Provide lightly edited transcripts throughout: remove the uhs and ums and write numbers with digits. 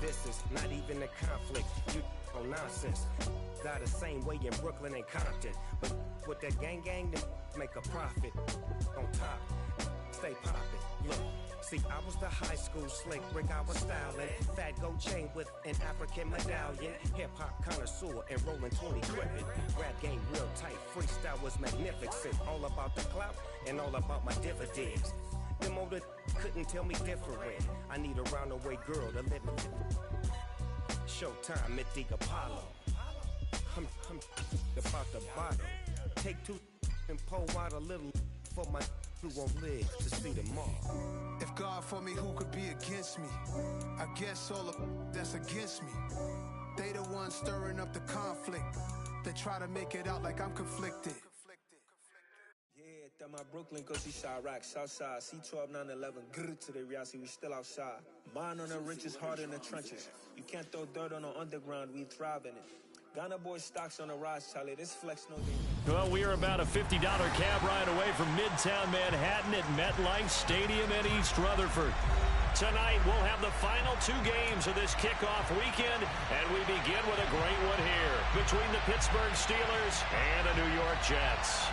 vicious, not even a conflict. You nonsense. Got the same way in Brooklyn and Compton, but with that gang, them make a profit. On top, stay poppin'. Look. See, I was the high school slick Rick, I was styling. Fat gold chain with an African medallion. Hip-hop connoisseur and rolling 20 gripping. Rap game real tight, freestyle was magnificent. All about the clout and all about my dividends. Them older couldn't tell me different. I need a round-the-way girl to live in. Showtime, Mythic Apollo. I'm about the bottom. Take two and pour out a little for my who won't live to see tomorrow. If God for me, who could be against me? I guess all of that's against me. They the ones stirring up the conflict. They try to make it out like I'm conflicted. Yeah, that my Brooklyn, go see Chirac, Southside, C12, 911, grr to the reality, we still outside. Mine on the riches, hard in the trenches. You can't throw dirt on the underground, we thrive in it. Ghana boys stocks on the rise, Charlie. This flex no day. Well, we are about a $50 cab ride away from Midtown Manhattan at MetLife Stadium in East Rutherford. Tonight, we'll have the final two games of this kickoff weekend, and we begin with a great one here between the Pittsburgh Steelers and the New York Jets.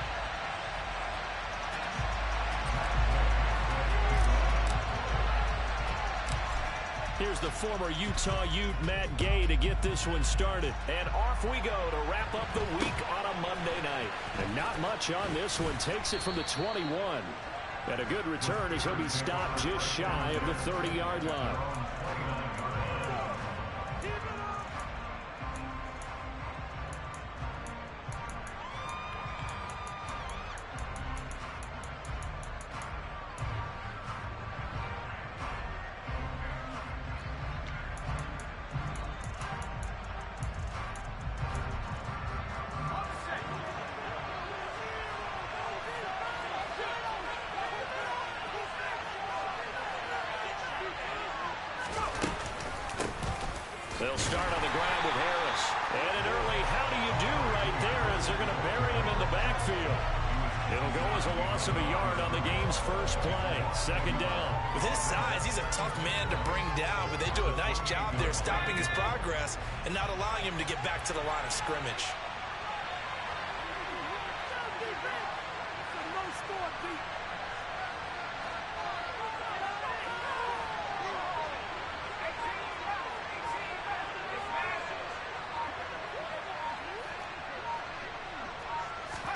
Here's the former Utah Ute, Matt Gay, to get this one started. And off we go to wrap up the week on a Monday night. And not much on this one. Takes it from the 21. And a good return as he'll be stopped just shy of the 30-yard line. They'll start on the ground with Harris. And an early how do you do right there as they're going to bury him in the backfield. It'll go as a loss of a yard on the game's first play. Second down. With his size, he's a tough man to bring down, but they do a nice job there stopping his progress and not allowing him to get back to the line of scrimmage.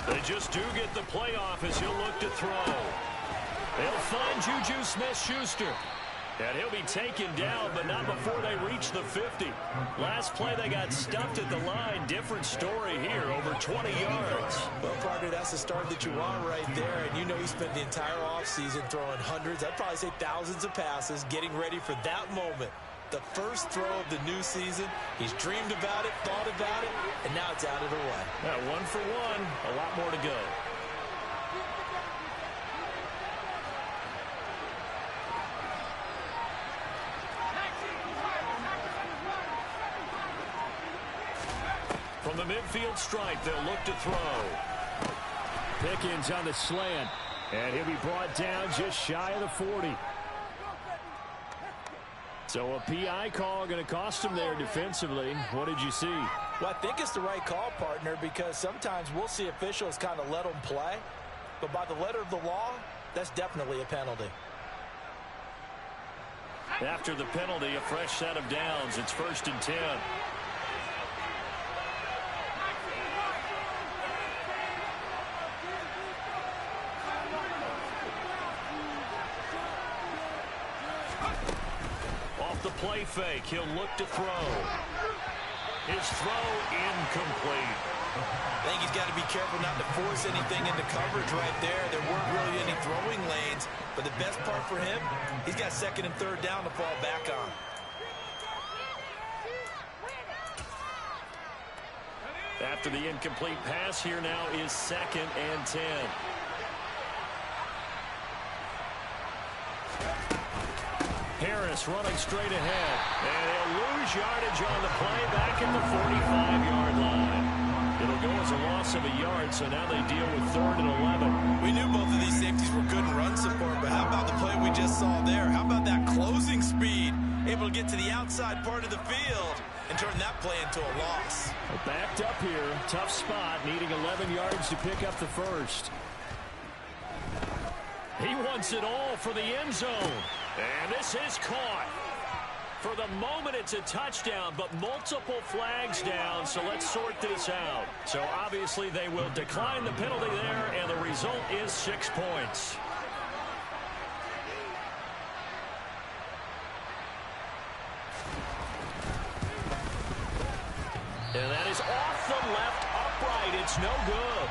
They just do get the playoff as he'll look to throw. They'll find Juju Smith-Schuster. And he'll be taken down, but not before they reach the 50. Last play, they got stuffed at the line. Different story here, over 20 yards. Well, partner, that's the start that you want right there. And you know he spent the entire offseason throwing hundreds, I'd probably say thousands of passes, getting ready for that moment. The first throw of the new season. He's dreamed about it, thought about it, and now it's out of the way. Yeah, 1 for 1, a lot more to go. From the midfield stripe, they'll look to throw. Pickens on the slant, and he'll be brought down just shy of the 40. So a PI call going to cost him there defensively. What did you see? Well, I think it's the right call, partner, because sometimes we'll see officials kind of let them play. But by the letter of the law, that's definitely a penalty. After the penalty, a fresh set of downs. It's 1st and 10. The play fake. He'll look to throw. His throw incomplete. I think he's got to be careful not to force anything into coverage right there. There weren't really any throwing lanes, but the best part for him, he's got 2nd and 3rd down to fall back on. After the incomplete pass, here now is 2nd and 10. Harris running straight ahead. And he'll lose yardage on the play back at the 45-yard line. It'll go as a loss of a yard, so now they deal with 3rd and 11. We knew both of these safeties were good in run support, but how about the play we just saw there? How about that closing speed able to get to the outside part of the field and turn that play into a loss. Backed up here, tough spot, needing 11 yards to pick up the first. He wants it all for the end zone. And this is caught. For the moment, it's a touchdown, but multiple flags down, so let's sort this out. So obviously they will decline the penalty there, and the result is 6 points. And that is off the left upright. It's no good.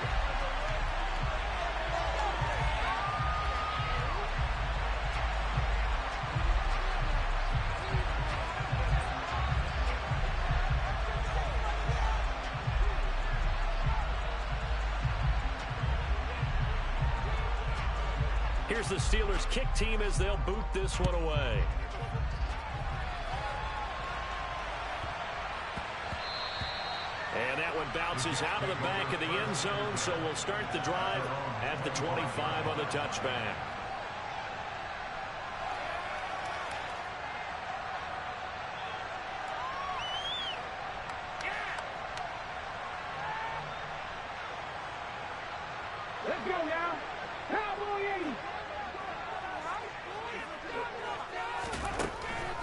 Here's the Steelers kick team as they'll boot this one away. And that one bounces out of the back of the end zone, so we'll start the drive at the 25 on the touchback. Let's go now.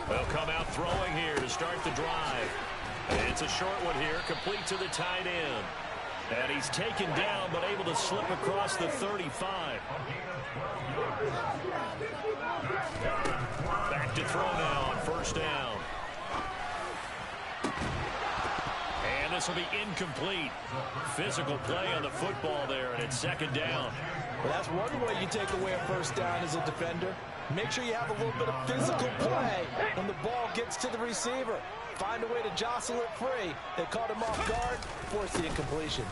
They'll come out throwing here to start the drive. It's a short one here, complete to the tight end. And he's taken down, but able to slip across the 35. Back to throw now on first down. And this will be incomplete. Physical play on the football there, and it's second down. Well, that's one way you take away a first down as a defender. Make sure you have a little bit of physical play when the ball gets to the receiver. Find a way to jostle it free. They caught him off guard, force the incompletion.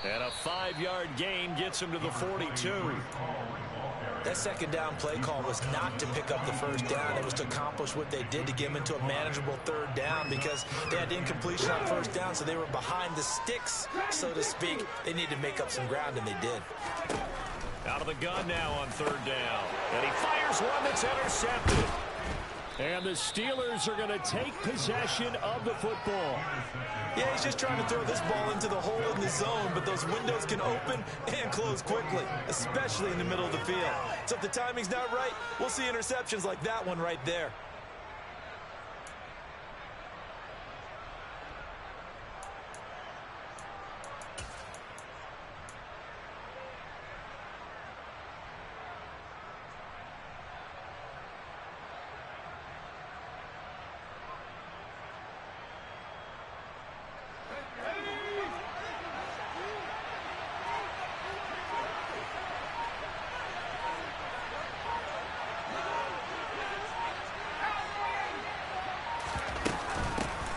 And a 5-yard gain gets him to the 42. That second down play call was not to pick up the first down. It was to accomplish what they did to get him into a manageable third down because they had incompletion on first down, so they were behind the sticks, so to speak. They needed to make up some ground, and they did. Out of the gun now on third down. And he fires one that's intercepted. And the Steelers are going to take possession of the football. Yeah, he's just trying to throw this ball into the hole in the zone, but those windows can open and close quickly, especially in the middle of the field. So if the timing's not right, we'll see interceptions like that one right there.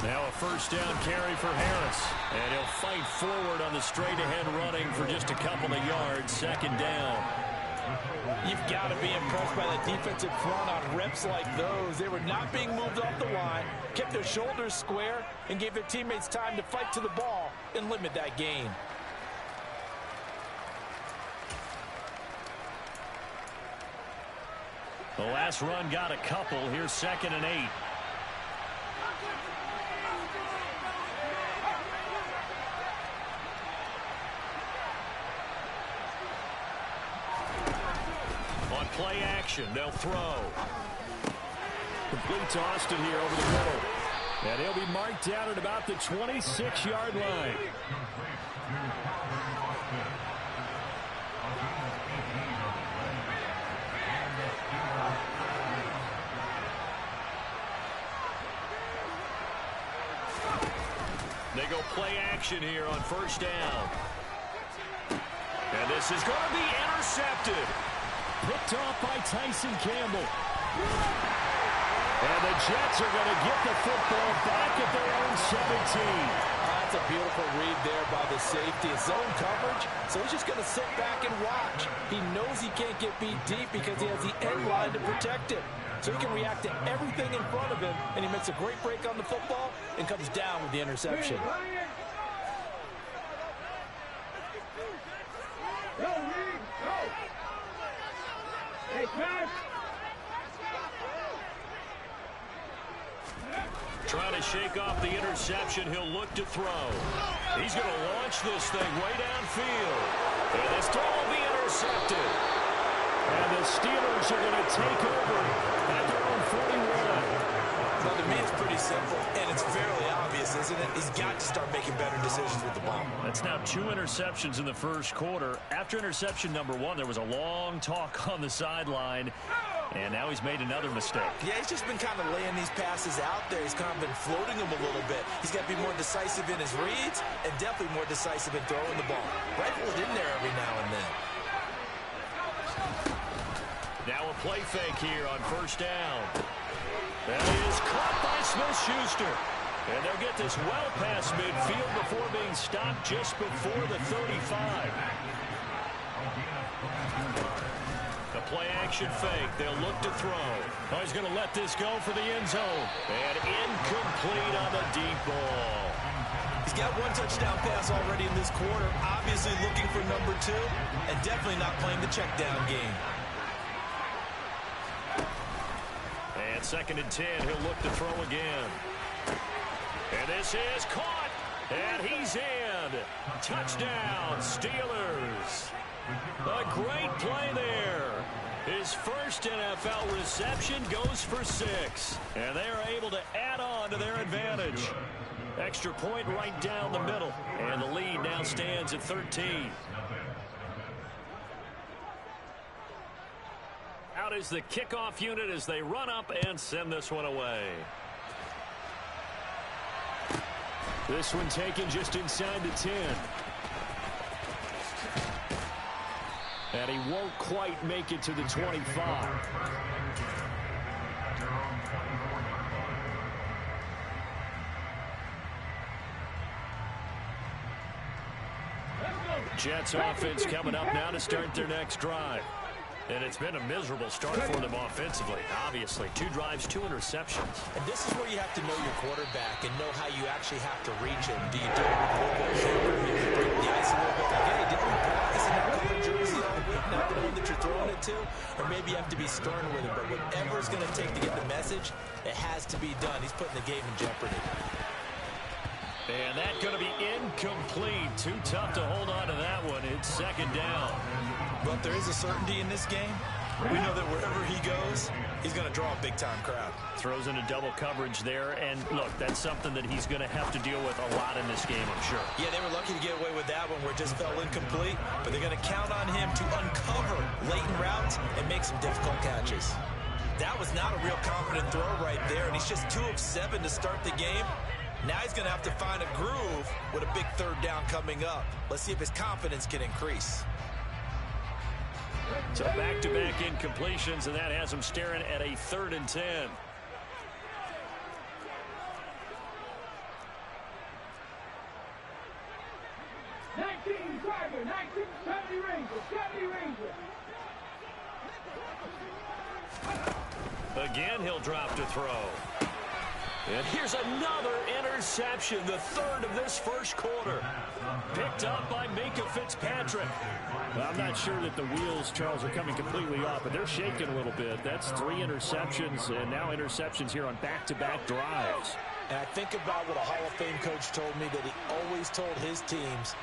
Now a first down carry for Harris. And he'll fight forward on the straight-ahead running for just a couple of yards. Second down. You've got to be impressed by the defensive front on reps like those. They were not being moved off the line, kept their shoulders square, and gave their teammates time to fight to the ball and limit that gain. The last run got a couple. Here's 2nd and 8. On play action, they'll throw. Complete to Austin here over the middle. And he'll be marked down at about the 26-yard line. They go play action here on first down. And this is going to be intercepted. Picked off by Tyson Campbell. And the Jets are going to get the football back at their own 17. That's a beautiful read there by the safety. It's zone coverage, so he's just going to sit back and watch. He knows he can't get beat deep because he has the end line to protect him. So he can react to everything in front of him, and he makes a great break on the football and comes down with the interception. Hey, to shake off the interception. He'll look to throw. He's going to launch this thing way downfield. And this throw will be intercepted. And the Steelers are going to take over at their own 41. Well, to me, it's pretty simple, and it's fairly obvious, isn't it? He's got to start making better decisions with the ball. That's now 2 interceptions in the first quarter. After interception number 1, there was a long talk on the sideline, and now he's made another mistake. Yeah, he's just been kind of laying these passes out there. He's kind of been floating them a little bit. He's got to be more decisive in his reads and definitely more decisive in throwing the ball. Rifle it in there every now and then. Now a play fake here on first down. That is caught by Smith-Schuster. And they'll get this well past midfield before being stopped just before the 35. The play-action fake. They'll look to throw. Oh, he's going to let this go for the end zone. And incomplete on the deep ball. He's got 1 touchdown pass already in this quarter. Obviously looking for number 2. And definitely not playing the check down game. And 2nd and 10, he'll look to throw again. And this is caught. And he's in. Touchdown, Steelers. A great play there. His first NFL reception goes for 6. And they are able to add on to their advantage. Extra point right down the middle. And the lead now stands at 13. Out is the kickoff unit as they run up and send this one away. This one taken just inside the 10. And he won't quite make it to the 25. Jets offense coming up now to start their next drive. And it's been a miserable start for them offensively. Obviously, 2 drives, 2 interceptions. And this is where you have to know your quarterback and know how you actually have to reach him. Do you do it with a little bit of humor? Maybe break the ice a little bit? Like, hey, didn't we practice in that color jersey all week, not the one that you're throwing it to? Or maybe you have to be stern with him. But whatever it's going to take to get the message, it has to be done. He's putting the game in jeopardy. And that's going to be incomplete. Too tough to hold on to that one. It's 2nd down. But there is a certainty in this game. We know that wherever he goes, he's going to draw a big-time crowd. Throws into double coverage there. And, look, that's something that he's going to have to deal with a lot in this game, I'm sure. Yeah, they were lucky to get away with that one where it just fell incomplete. But they're going to count on him to uncover latent routes and make some difficult catches. That was not a real confident throw right there. And he's just 2 of 7 to start the game. Now he's going to have to find a groove with a big 3rd down coming up. Let's see if his confidence can increase. So back-to-back incompletions, and that has him staring at a 3rd and 10. Tiger, 19, 70 Ranger. Again, he'll drop to throw. And here's another interception, the 3rd of this first quarter. Picked up by Minkah Fitzpatrick. Well, I'm not sure that the wheels, Charles, are coming completely off, but they're shaking a little bit. That's 3 interceptions, and now interceptions here on back-to-back drives. And I think about what a Hall of Fame coach told me, that he always told his teams,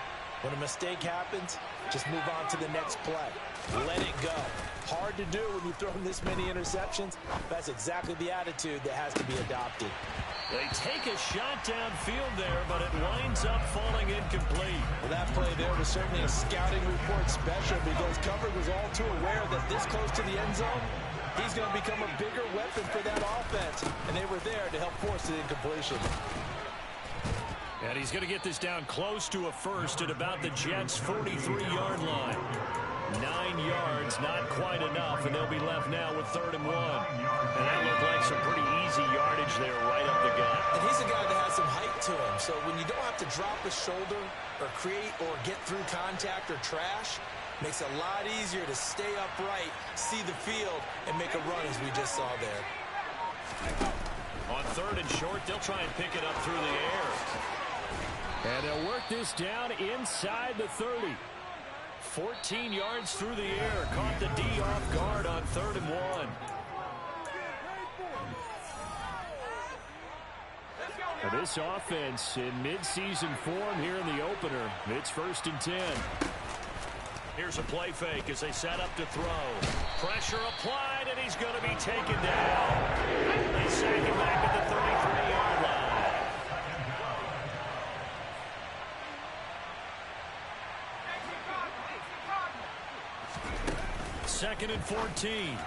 when a mistake happens, just move on to the next play. Let it go. Hard to do when you've thrown this many interceptions. That's exactly the attitude that has to be adopted. They take a shot downfield there, but it winds up falling incomplete. Well, that play there was certainly a scouting report special, because coverage was all too aware that this close to the end zone, he's going to become a bigger weapon for that offense, and they were there to help force the incompletion. And he's going to get this down close to a first at about the Jets' 43-yard line. 9 yards, not quite enough, and they'll be left now with 3rd and 1. And that looked like some pretty easy yardage there right up the gut. And he's a guy that has some height to him, so when you don't have to drop a shoulder or create or get through contact or trash, makes it a lot easier to stay upright, see the field, and make a run as we just saw there. On 3rd and short, they'll try and pick it up through the air. And they'll work this down inside the 30. 14 yards through the air. Caught the D off guard on 3rd and 1. Let's go. This offense in midseason form here in the opener. It's 1st and 10. Here's a play fake as they set up to throw. Pressure applied, and he's going to be taken down. They sack him back at the 33-yard line. 2nd and 14.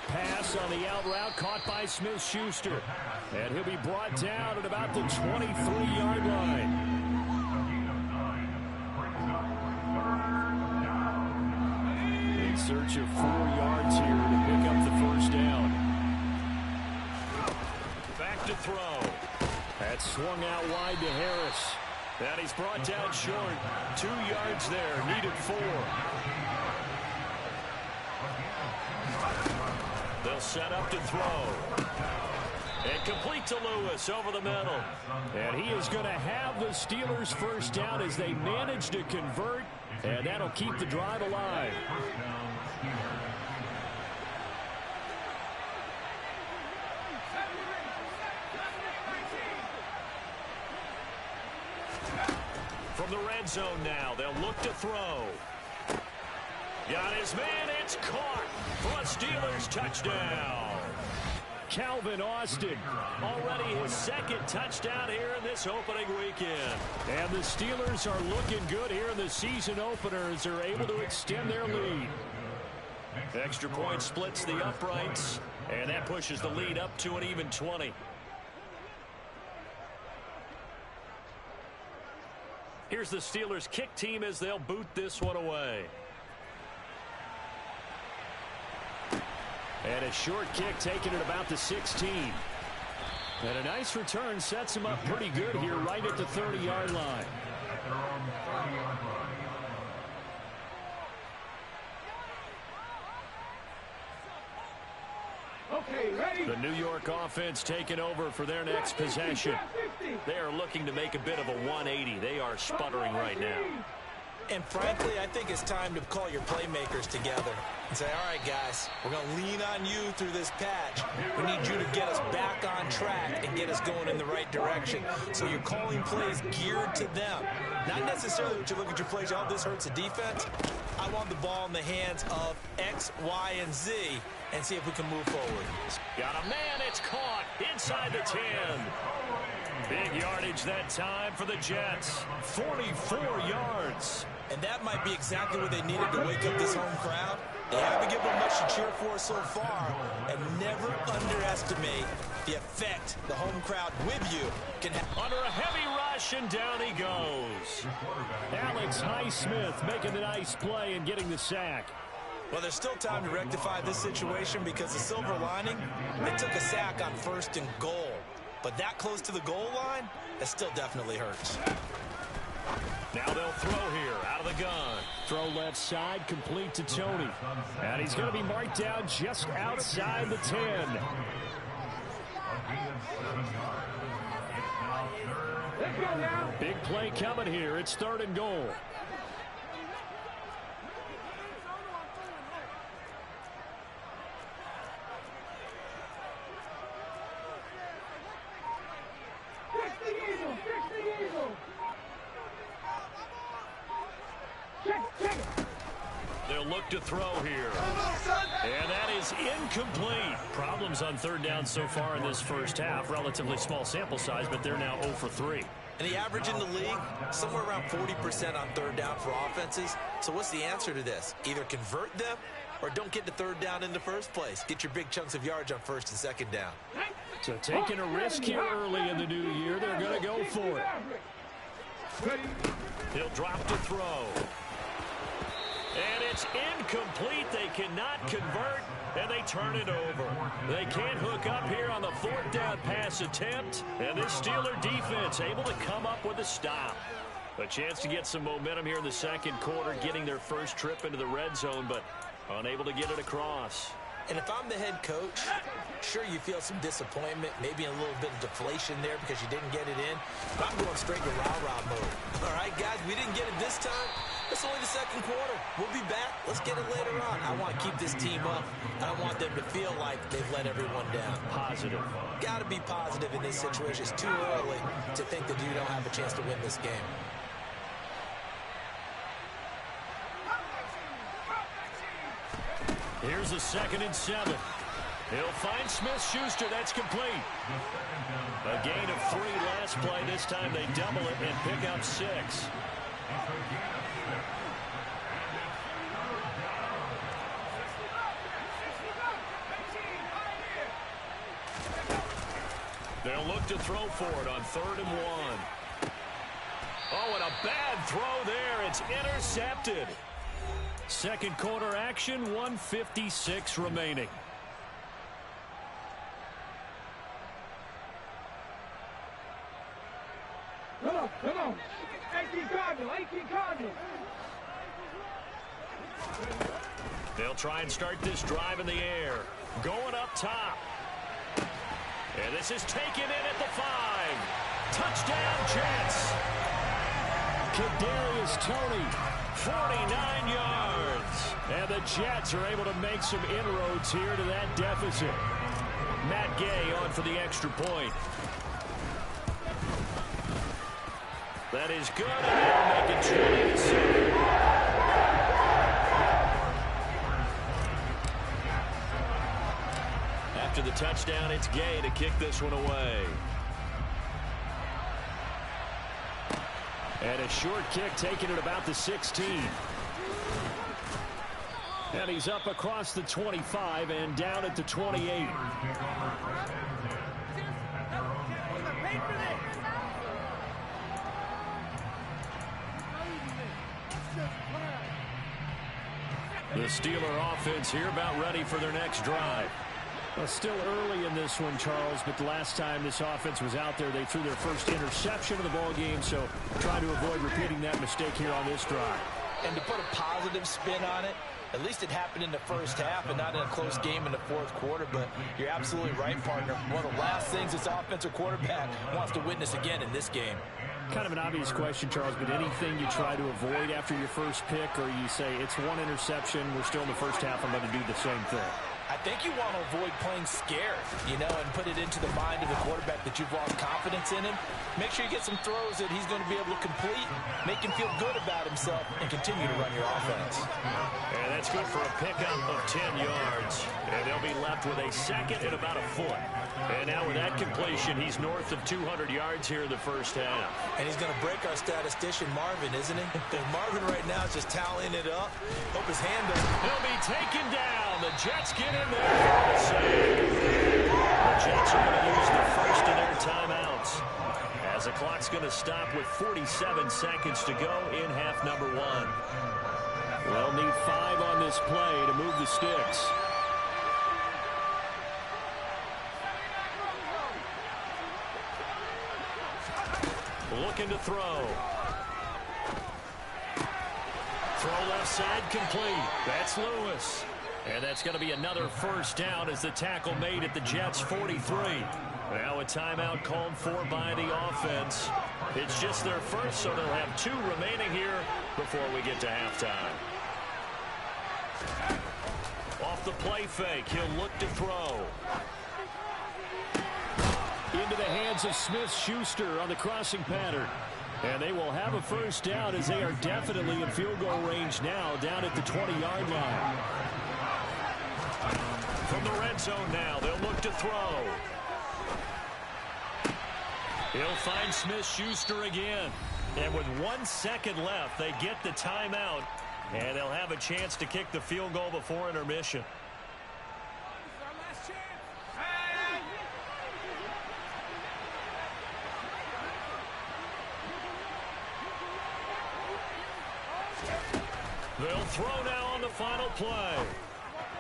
Pass on the out route caught by Smith-Schuster. And he'll be brought down at about the 23-yard line. In search of 4 yards here to pick up the first down. Back to throw. That's swung out wide to Harris. And he's brought down short. 2 yards there, needed 4. They'll set up to throw. And complete to Lewis over the middle. And he is going to have the Steelers first down as they manage to convert. And that'll keep the drive alive. From the red zone now, they'll look to throw. Got his man, it's caught for a Steelers touchdown. Calvin Austin, already his 2nd touchdown here in this opening weekend. And the Steelers are looking good here in the season opener as they're able to extend their lead. Extra point splits the uprights, and that pushes the lead up to an even 20. Here's the Steelers kick team as they'll boot this one away. And a short kick taken at about the 16. And a nice return sets him up pretty good here right at the 30-yard line. The New York offense taking over for their next possession. They are looking to make a bit of a 180. They are sputtering right now. And frankly, I think it's time to call your playmakers together and say, all right, guys, we're going to lean on you through this patch. We need you to get us back on track and get us going in the right direction. So you're calling plays geared to them. Not necessarily what you look at your plays, oh, this hurts the defense. I want the ball in the hands of X, Y, and Z and see if we can move forward. Got a man, it's caught inside the 10. Big yardage that time for the Jets. 44 yards. And that might be exactly what they needed to wake up this home crowd. They haven't given them much to cheer for so far. And never underestimate the effect the home crowd with you can have. Under a heavy rush, and down he goes. Alex Highsmith making the nice play and getting the sack. Well, there's still time to rectify this situation because the silver lining, they took a sack on 1st and goal. But that close to the goal line, that still definitely hurts. Now they'll throw here out of the gun. Throw left side, complete to Tony. And he's going to be marked down just outside the 10. Let's go now. Big play coming here. It's 3rd and goal. They'll look to throw here. And that is incomplete. Problems on 3rd down so far in this first half. Relatively small sample size, but they're now 0 for 3. And the average in the league, somewhere around 40% on 3rd down for offenses. So what's the answer to this? Either convert them or don't get to 3rd down in the first place. Get your big chunks of yards on 1st and 2nd down. So taking a risk here early in the new year, they're going to go for it. He'll drop to throw. And it's incomplete. They cannot convert, and they turn it over. They can't hook up here on the 4th down pass attempt, and this Steeler defense able to come up with a stop. A chance to get some momentum here in the 2nd quarter, getting their first trip into the red zone, but unable to get it across. And if I'm the head coach, sure, you feel some disappointment, maybe a little bit of deflation there because you didn't get it in. But I'm going straight to rah-rah mode. All right, guys, we didn't get it this time. It's only the second quarter. We'll be back. Let's get it later on. I want to keep this team up. I don't want them to feel like they've let everyone down. Positive. Got to be positive in this situation. It's too early to think that you don't have a chance to win this game. Here's a 2nd and 7. He'll find Smith-Schuster. That's complete. A gain of 3 last play. This time they double it and pick up 6. They'll look to throw for it on 3rd and 1. Oh, and a bad throw there. It's intercepted. Second quarter action, 1:56 remaining. Come on. 18 Cardinal. They'll try and start this drive in the air. Going up top. And this is taken in at the 5. Touchdown, Jets. Kadarius Toney, 49 yards. And the Jets are able to make some inroads here to that deficit. Matt Gay on for the extra point. That is good, and they'll make it 20-7. After the touchdown, it's Gay to kick this one away. And a short kick taken at about the 16. And he's up across the 25 and down at the 28. The Steeler offense here about ready for their next drive. Well, still early in this one, Charles, but the last time this offense was out there, they threw their first interception of the ball game, so trying to avoid repeating that mistake here on this drive. And to put a positive spin on it, at least it happened in the first half and not in a close game in the fourth quarter, but you're absolutely right, partner. One of the last things this offensive quarterback wants to witness again in this game. Kind of an obvious question, Charles, but anything you try to avoid after your first pick, or you say it's one interception, we're still in the first half, I'm going to do the same thing? I think you want to avoid playing scared, and put it into the mind of the quarterback that you've lost confidence in him. Make sure you get some throws that he's going to be able to complete, make him feel good about himself, and continue to run your offense. And that's good for a pickup of 10 yards. And they'll be left with a 2nd and about a foot. And now with that completion, he's north of 200 yards here in the first half. And he's going to break our statistician, Marvin, isn't he? Marvin right now is just tallying it up. Hope his hand doesn't. He'll be taken down. The Jets get in there for the save. The Jets are going to use the first of their timeouts, as the clock's going to stop with 47 seconds to go in half number 1. We'll need 5 on this play to move the sticks. Looking to throw. Throw left side complete. That's Lewis. And that's going to be another first down as the tackle made at the Jets' 43. Now a timeout called for by the offense. It's just their first, so they'll have 2 remaining here before we get to halftime. Off the play fake, he'll look to throw. Into the hands of Smith-Schuster on the crossing pattern. And they will have a first down as they are definitely in field goal range now, down at the 20-yard line. From the red zone now, they'll look to throw. He'll find Smith-Schuster again. And with 1 second left, they get the timeout. And they'll have a chance to kick the field goal before intermission. They'll throw now on the final play.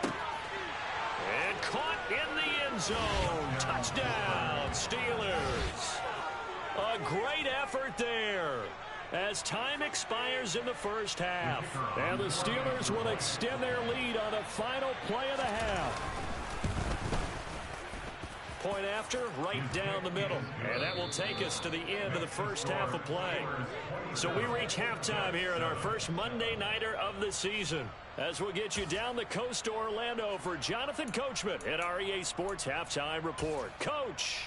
And caught in the end zone. Touchdown, Steelers. A great effort there as time expires in the first half. And the Steelers will extend their lead on the final play of the half. point after, right down the middle. And that will take us to the end of the first half of play. So we reach halftime here in our first Monday Nighter of the season, as we'll get you down the coast to Orlando for Jonathan Coachman at our EA Sports Halftime Report. Coach.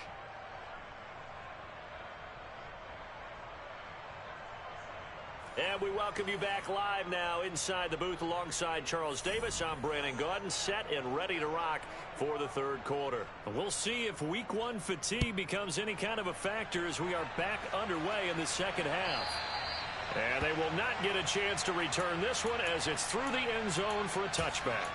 And we welcome you back live now inside the booth alongside Charles Davis. I'm Brandon Gaudin, set and ready to rock for the third quarter. We'll see if week one fatigue becomes any kind of a factor as we are back underway in the second half. And they will not get a chance to return this one as it's through the end zone for a touchback.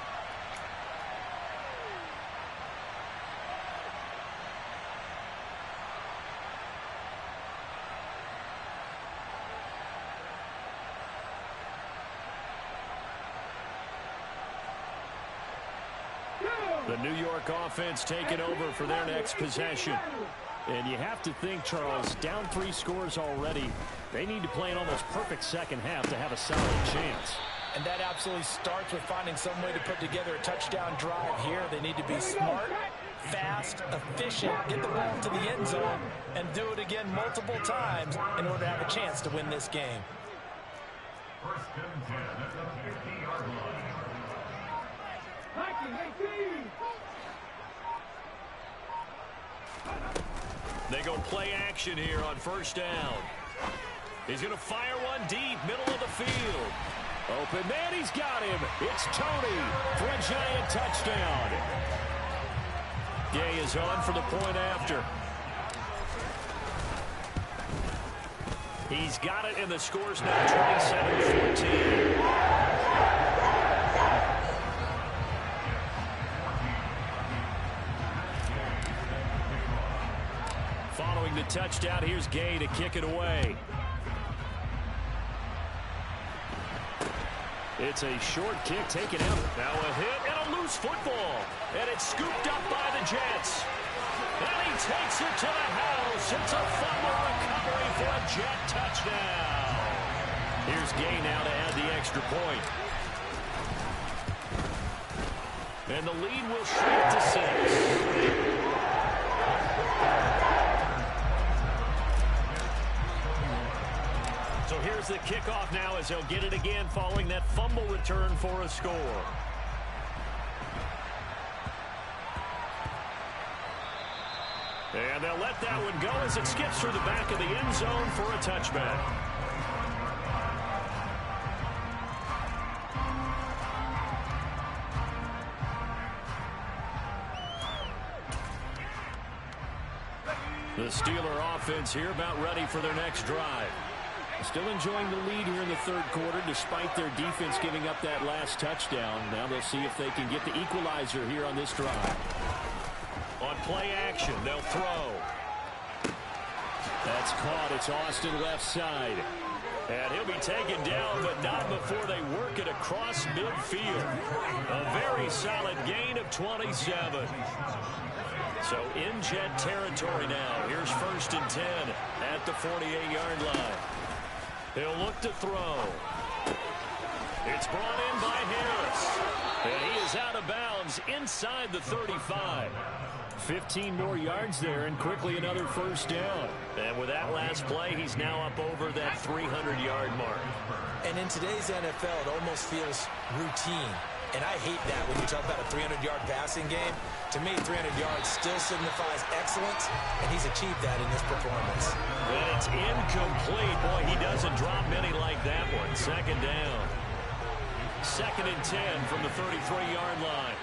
The New York offense taking over for their next possession. And you have to think, Charles, down 3 scores already. They need to play an almost perfect second half to have a solid chance. And that absolutely starts with finding some way to put together a touchdown drive here. They need to be smart, fast, efficient, get the ball to the end zone, and do it again multiple times in order to have a chance to win this game. First and 10 at the 50-yard line. 19-18. They go play action here on first down. He's going to fire one deep, middle of the field. Open man, he's got him. It's Tony for a giant touchdown. Gay is on for the point after. He's got it, and the score's now 27-14. Following the touchdown, here's Gay to kick it away. It's a short kick taken out. Now a hit and a loose football. And it's scooped up by the Jets. And he takes it to the house. It's a fumble recovery for a Jet touchdown. Here's Gay now to add the extra point. And the lead will shrink to 6. So here's the kickoff now as they'll get it again following that fumble return for a score. And they'll let that one go as it skips through the back of the end zone for a touchback. The Steeler offense here about ready for their next drive. Still enjoying the lead here in the third quarter despite their defense giving up that last touchdown. Now they'll see if they can get the equalizer here on this drive. On play action, they'll throw. That's caught. It's Austin left side. And he'll be taken down, but not before they work it across midfield. A very solid gain of 27. So in Jet territory now. Here's first and 10 at the 48-yard line. He'll look to throw. It's brought in by Harris. And he is out of bounds inside the 35. 15 more yards there and quickly another first down. And with that last play, he's now up over that 300-yard mark. And in today's NFL, it almost feels routine. And I hate that when you talk about a 300-yard passing game. To me, 300 yards still signifies excellence, and he's achieved that in this performance. And it's incomplete. Boy, he doesn't drop many like that one. Second down. Second and 10 from the 33-yard line.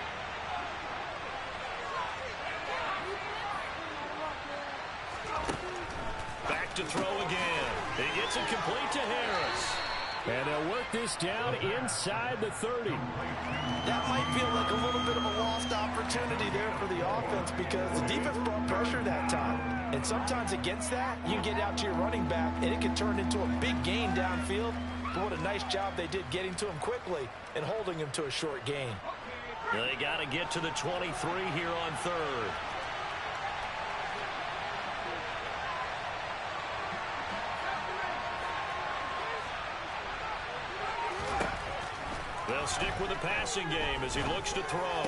Back to throw again. He gets it complete to Harris. And they'll work this down inside the 30. That might feel like a little bit of a lost opportunity there for the offense because the defense brought pressure that time. And sometimes against that, you can get out to your running back, and it can turn into a big gain downfield. But what a nice job they did getting to him quickly and holding him to a short gain. They got to get to the 23 here on third. They'll stick with the passing game as he looks to throw.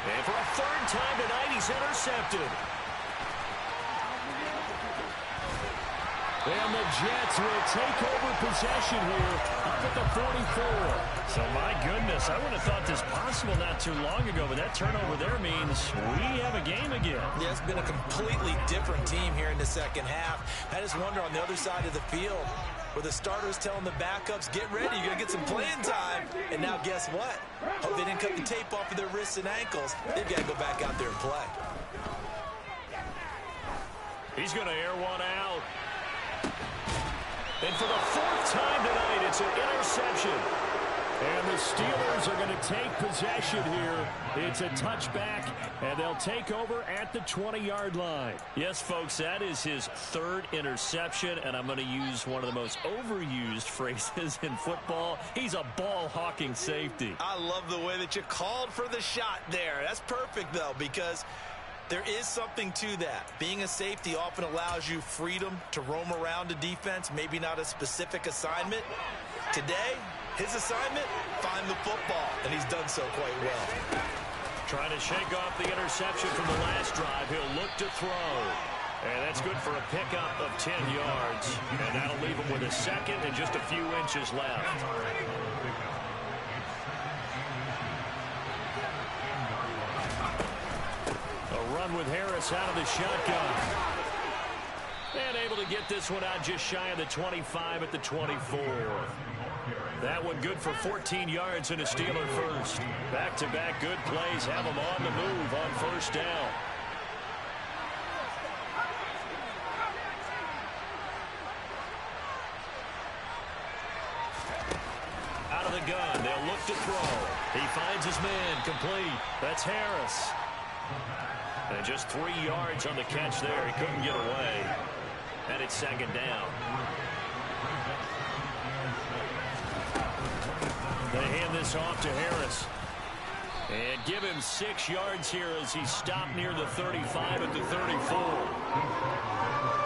And for a third time tonight, he's intercepted. And the Jets will take over possession here up at the 44. So, my goodness, I wouldn't have thought this possible not too long ago, but that turnover there means we have a game again. Yeah, it's been a completely different team here in the second half. I just wonder on the other side of the field, where the starters telling the backups, get ready, you're going to get some playing time. And now guess what? Hope they didn't cut the tape off of their wrists and ankles. They've got to go back out there and play. He's going to air one out. And for the fourth time tonight, it's an interception. And the Steelers are going to take possession here. It's a touchback, and they'll take over at the 20-yard line. Yes, folks, that is his third interception, and I'm going to use one of the most overused phrases in football. He's a ball-hawking safety. I love the way that you called for the shot there. That's perfect, though, because there is something to that. Being a safety often allows you freedom to roam around a defense, maybe not a specific assignment. Today, his assignment, find the football, and he's done so quite well. Trying to shake off the interception from the last drive. He'll look to throw. And that's good for a pickup of 10 yards. And that'll leave him with a second and just a few inches left. Run with Harris out of the shotgun. And able to get this one out just shy of the 25 at the 24. That one good for 14 yards and a Steeler first. Back-to-back good plays have them on the move on first down. Out of the gun, they'll look to throw. He finds his man, complete. That's Harris. And just 3 yards on the catch there. He couldn't get away. And it's second down. They hand this off to Harris. And give him 6 yards here as he stopped near the 35 at the 34. He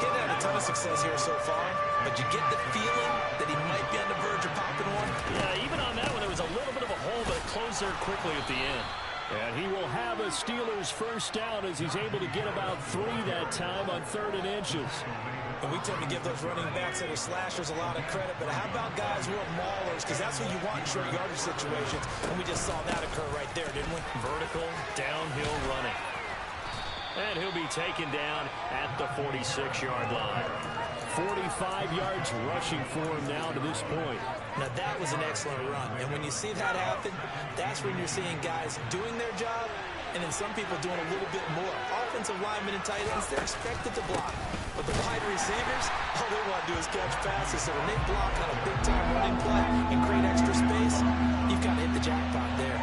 hasn't had a ton of success here so far, but you get the feeling that he might be on the verge of popping one. Yeah, even on that one, there was a little bit of a hole, but it closed there quickly at the end. And he will have a Steelers first down as he's able to get about 3 that time on 3rd and inches. And we tend to give those running backs that are slashers a lot of credit, but how about guys who are maulers? Because that's what you want in short yardage situations, and we just saw that occur right there, didn't we? Vertical, downhill running. And he'll be taken down at the 46-yard line. 45 yards rushing for him now to this point. Now, that was an excellent run. And when you see that happen, that's when you're seeing guys doing their job and then some people doing a little bit more. Offensive linemen and tight ends, they're expected to block. But the wide receivers, all they want to do is catch passes. So when they block on a big-time running play and create extra space, you've got to hit the jackpot there.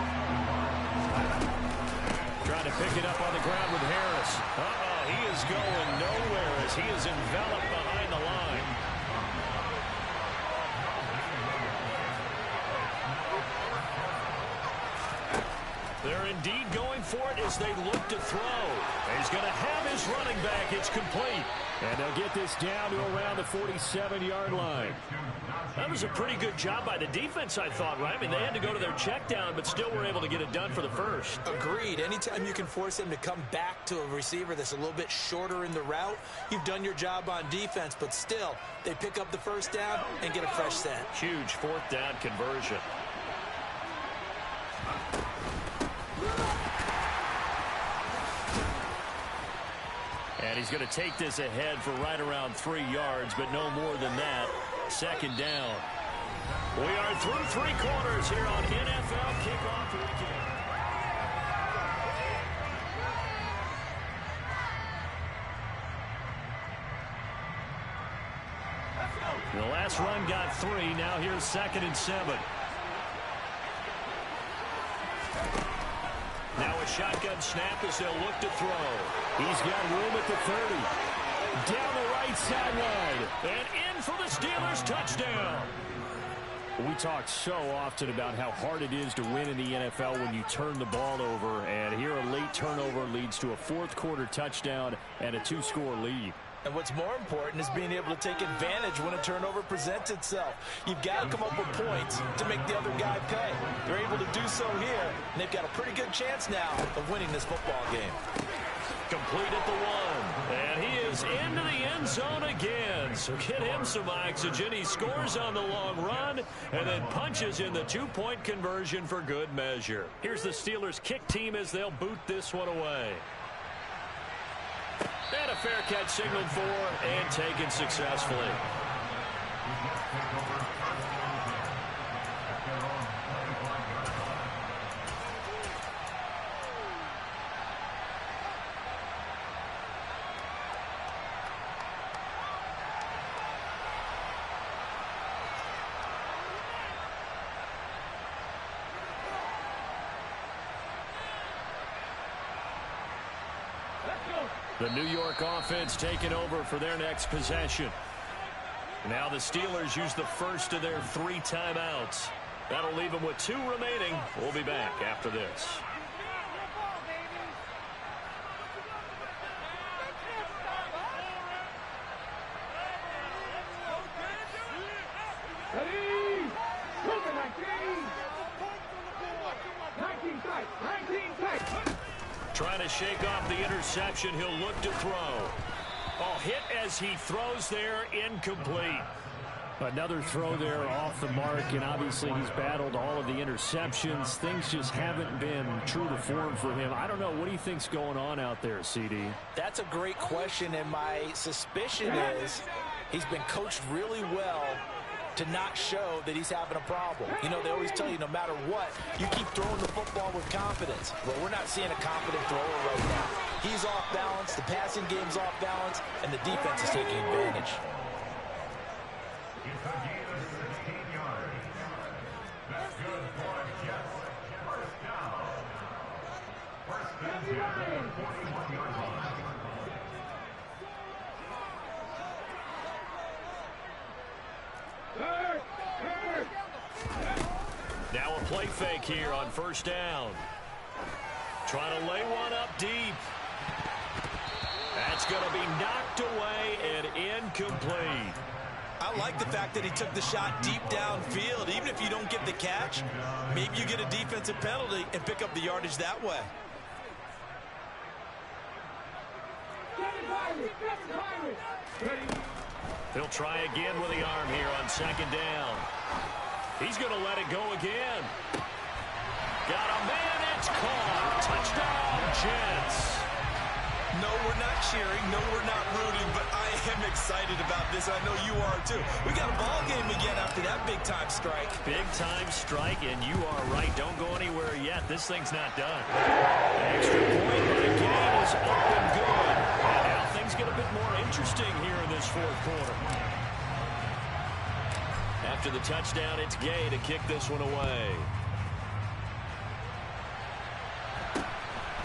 Trying to pick it up on the ground with Harris. He is going nowhere as he is enveloped behind the line. They're indeed going for it as they look to throw. He's going to have his running back. It's complete. And they'll get this down to around the 47-yard line. That was a pretty good job by the defense, I thought, right? I mean, they had to go to their check down, but still were able to get it done for the first. Agreed. Anytime you can force them to come back to a receiver that's a little bit shorter in the route, you've done your job on defense, but still, they pick up the first down and get a fresh set. Huge 4th down conversion. And he's going to take this ahead for right around 3 yards, but no more than that. Second down. We are through 3 quarters here on NFL Kickoff Weekend. The last run got 3. Now here's 2nd and 7. Now a shotgun snap as they'll look to throw. He's got room at the 30. Down the right sideline. And in for the Steelers touchdown. We talk so often about how hard it is to win in the NFL when you turn the ball over. And here a late turnover leads to a 4th quarter touchdown and a 2-score lead. And what's more important is being able to take advantage when a turnover presents itself. You've got to come up with points to make the other guy pay. They're able to do so here, and they've got a pretty good chance now of winning this football game. Complete at the 1. And he is into the end zone again. So get him some oxygen. He scores on the long run and then punches in the 2-point conversion for good measure. Here's the Steelers kick team as they'll boot this one away. And a fair catch signaled for and taken successfully. The New York offense taking over for their next possession. Now the Steelers use the first of their 3 timeouts. That'll leave them with 2 remaining. We'll be back after this. Trying to shake off the interception. He'll look to throw. Oh, hit as he throws there, incomplete. Another throw there off the mark, and obviously he's battled all of the interceptions. Things just haven't been true to form for him. I don't know. What do you think's going on out there, CD? That's a great question, and my suspicion is he's been coached really well to not show that he's having a problem. You know, they always tell you no matter what, you keep throwing the football with confidence. Well, we're not seeing a confident thrower right now. He's off balance, the passing game's off balance, and the defense is taking advantage. It's a gain of 16 yards. That's good for the Jets. First down. First and 10 at the 41-yard line. Now a play fake here on first down. Trying to lay one up deep. That's going to be knocked away and incomplete. I like the fact that he took the shot deep downfield. Even if you don't get the catch, maybe you get a defensive penalty and pick up the yardage that way. He'll try again with the arm here on second down. He's going to let it go again. Got a man, it's caught. Touchdown, Jets. No, we're not cheering. No, we're not rooting, but I am excited about this. I know you are too. We got a ball game again after that big-time strike. Big-time strike, and you are right. Don't go anywhere yet. This thing's not done. Extra point by Gay is up and good. And now things get a bit more interesting here in this fourth quarter. After the touchdown, it's Gay to kick this one away.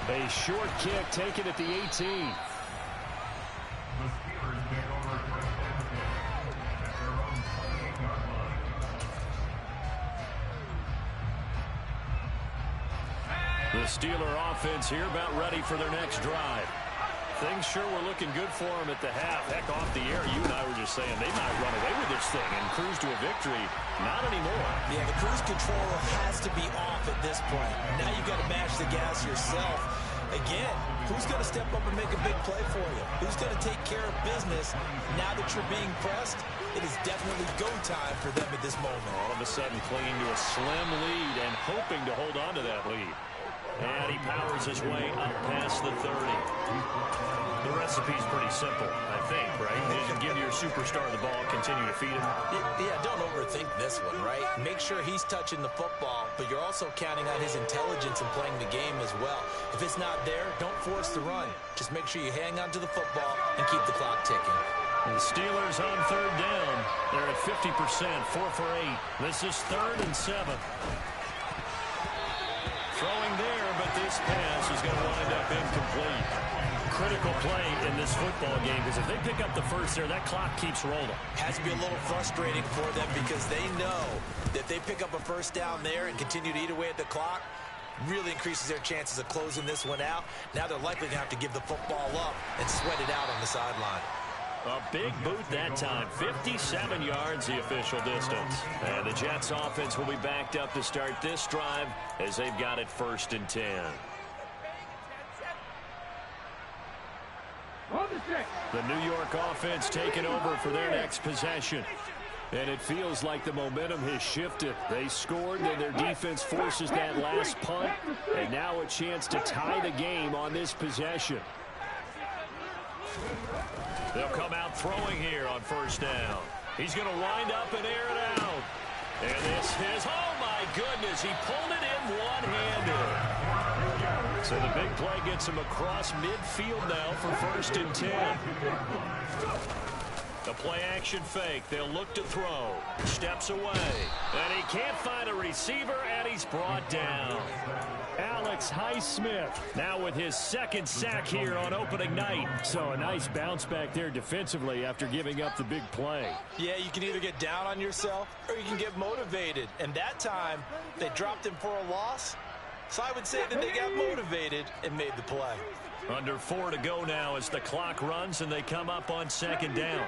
A short kick taken at the 18. The Steelers take over first and 10 at their own 28-yard line. The Steeler offense here about ready for their next drive. Things sure were looking good for them at the half. Heck, off the air, you and I were just saying they might run away with this thing and cruise to a victory. Not anymore. Yeah, the cruise control has to be off at this point. Now you've got to mash the gas yourself. Again, who's going to step up and make a big play for you? Who's going to take care of business now that you're being pressed? It is definitely go time for them at this moment. All of a sudden clinging to a slim lead and hoping to hold on to that lead. And he powers his way up past the 30. The recipe's pretty simple, I think, right? Just give your superstar the ball, continue to feed him. Yeah, don't overthink this one, right? Make sure he's touching the football, but you're also counting on his intelligence in playing the game as well. If it's not there, don't force the run. Just make sure you hang on to the football and keep the clock ticking. The Steelers on third down. They're at 50%, 4 for 8. This is 3rd and 7. Throwing there, but this pass is going to wind up incomplete. Critical play in this football game, because if they pick up the first there, that clock keeps rolling. Has to be a little frustrating for them because they know that if they pick up a first down there and continue to eat away at the clock, really increases their chances of closing this one out. Now they're likely going to have to give the football up and sweat it out on the sideline. A big boot that time. 57 yards the official distance. And the Jets offense will be backed up to start this drive as they've got it 1st and 10. The New York offense taking over for their next possession. And it feels like the momentum has shifted. They scored, and their defense forces that last punt. And now a chance to tie the game on this possession. They'll come out throwing here on 1st down. He's going to wind up and air it out. And this is, oh my goodness, he pulled it in one-handed. So the big play gets him across midfield now for 1st and 10. The play action fake. They'll look to throw. Steps away. And he can't find a receiver, and he's brought down. Alex Highsmith now with his 2nd sack here on opening night. So a nice bounce back there defensively after giving up the big play. Yeah, you can either get down on yourself or you can get motivated. And that time, they dropped him for a loss. So I would say that they got motivated and made the play. Under 4 to go now as the clock runs and they come up on 2nd down.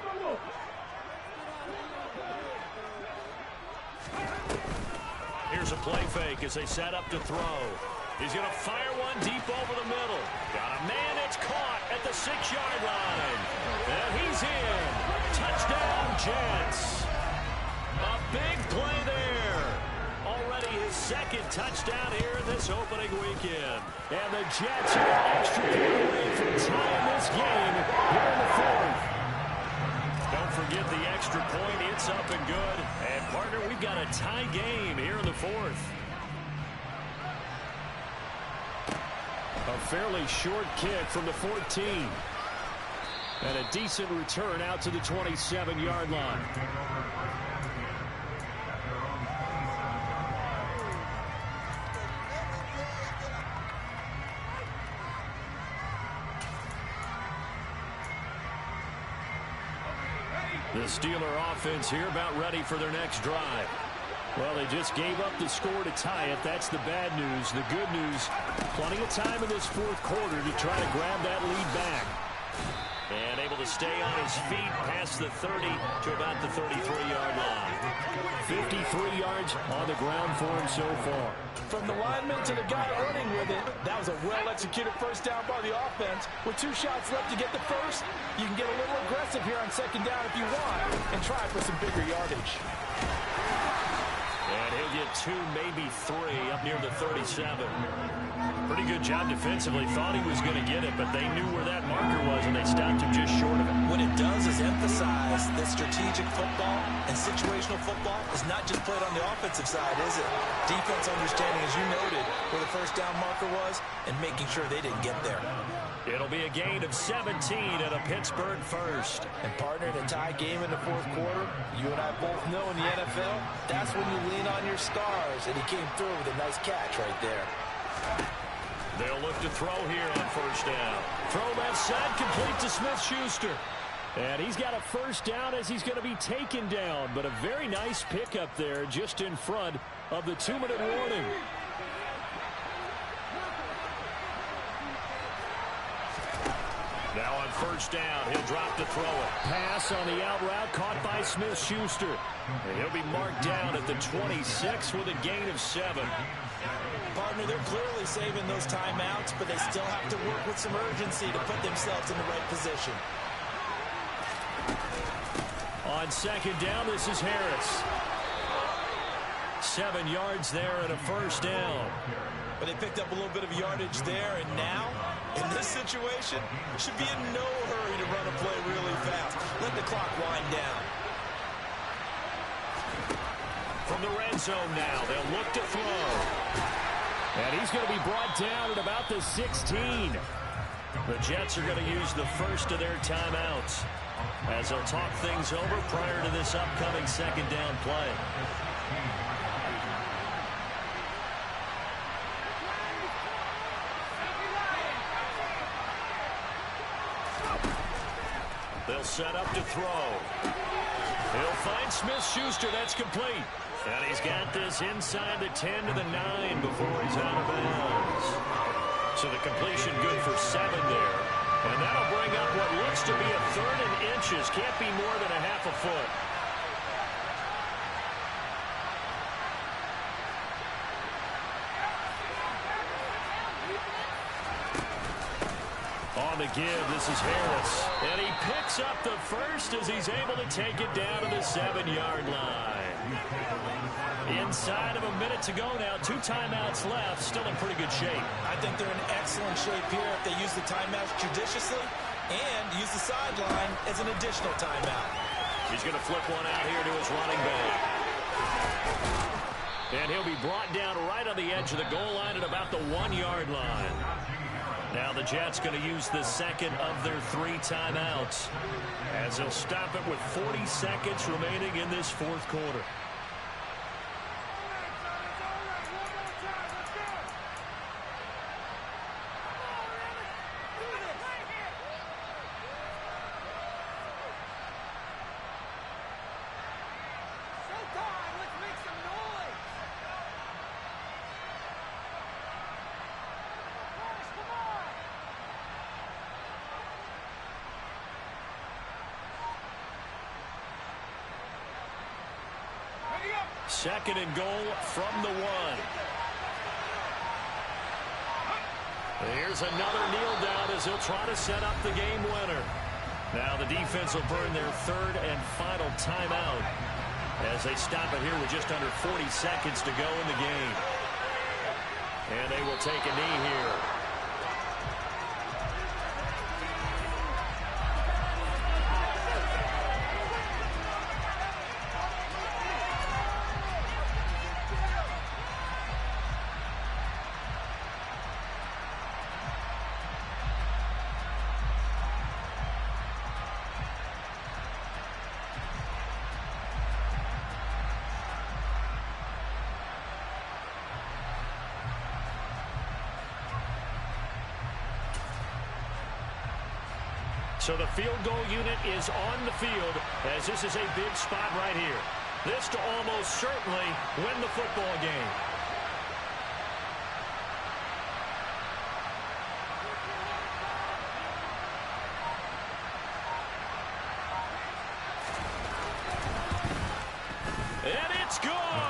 Here's a play fake as they set up to throw. He's going to fire one deep over the middle. Got a man that's caught at the 6-yard line. And he's in. Touchdown, Jets. A big play there. Already his 2nd touchdown here in this opening weekend. And the Jets are an extra point away from tying this game here in the 4th. Don't forget the extra point. It's up and good. And, partner, we've got a tie game here in the 4th. A fairly short kick from the 14. And a decent return out to the 27-yard line. The Steeler offense here about ready for their next drive. Well, they just gave up the score to tie it. That's the bad news. The good news, plenty of time in this 4th quarter to try to grab that lead back. And able to stay on his feet past the 30 to about the 33-yard line. 53 yards on the ground for him so far. From the lineman to the guy running with it, that was a well-executed 1st down by the offense. With 2 shots left to get the 1st, you can get a little aggressive here on 2nd down if you want and try for some bigger yardage. And he'll get 2, maybe 3 up near the 37. Pretty good job defensively. Thought he was going to get it, but they knew where that marker was, and they stopped him just short of it. What it does is emphasize that strategic football and situational football is not just played on the offensive side, is it? Defense understanding, as you noted, where the 1st down marker was and making sure they didn't get there. It'll be a gain of 17 and a Pittsburgh 1st. And, partner, in a tie game in the 4th quarter, you and I both know in the NFL, that's when you lean on your stars, and he came through with a nice catch right there. They'll look to throw here on 1st down. Throw left side, complete to Smith-Schuster. And he's got a 1st down as he's going to be taken down. But a very nice pickup there just in front of the 2-minute warning. Now on 1st down, he'll drop to throw it. Pass on the out route caught by Smith-Schuster. And he'll be marked down at the 26 with a gain of 7. Partner, they're clearly saving those timeouts, but they still have to work with some urgency to put themselves in the right position. On 2nd down, this is Harris. 7 yards there and a 1st down. But they picked up a little bit of yardage there, and now, in this situation, should be in no hurry to run a play really fast. Let the clock wind down. From the red zone now, they'll look to throw. And he's going to be brought down at about the 16. The Jets are going to use the 1st of their timeouts as they'll talk things over prior to this upcoming 2nd down play. They'll set up to throw. He'll find Smith-Schuster. That's complete. And he's got this inside the 10 to the 9 before he's out of bounds. So the completion good for 7 there. And that'll bring up what looks to be a 3rd and inches. Can't be more than a half a foot. On the give, this is Harris. And he picks up the first as he's able to take it down to the 7-yard line. Inside of a minute to go now. 2 timeouts left. Still in pretty good shape. I think they're in excellent shape here if they use the timeouts judiciously and use the sideline as an additional timeout. He's going to flip one out here to his running back. And he'll be brought down right on the edge of the goal line at about the 1-yard line. Now the Jets going to use the second of their 3 timeouts as they'll stop it with 40 seconds remaining in this 4th quarter. Second and goal from the 1. Here's another kneel down as he'll try to set up the game winner. Now the defense will burn their 3rd and final timeout as they stop it here with just under 40 seconds to go in the game. And they will take a knee here. So the field goal unit is on the field as this is a big spot right here. This to almost certainly win the football game. And it's good!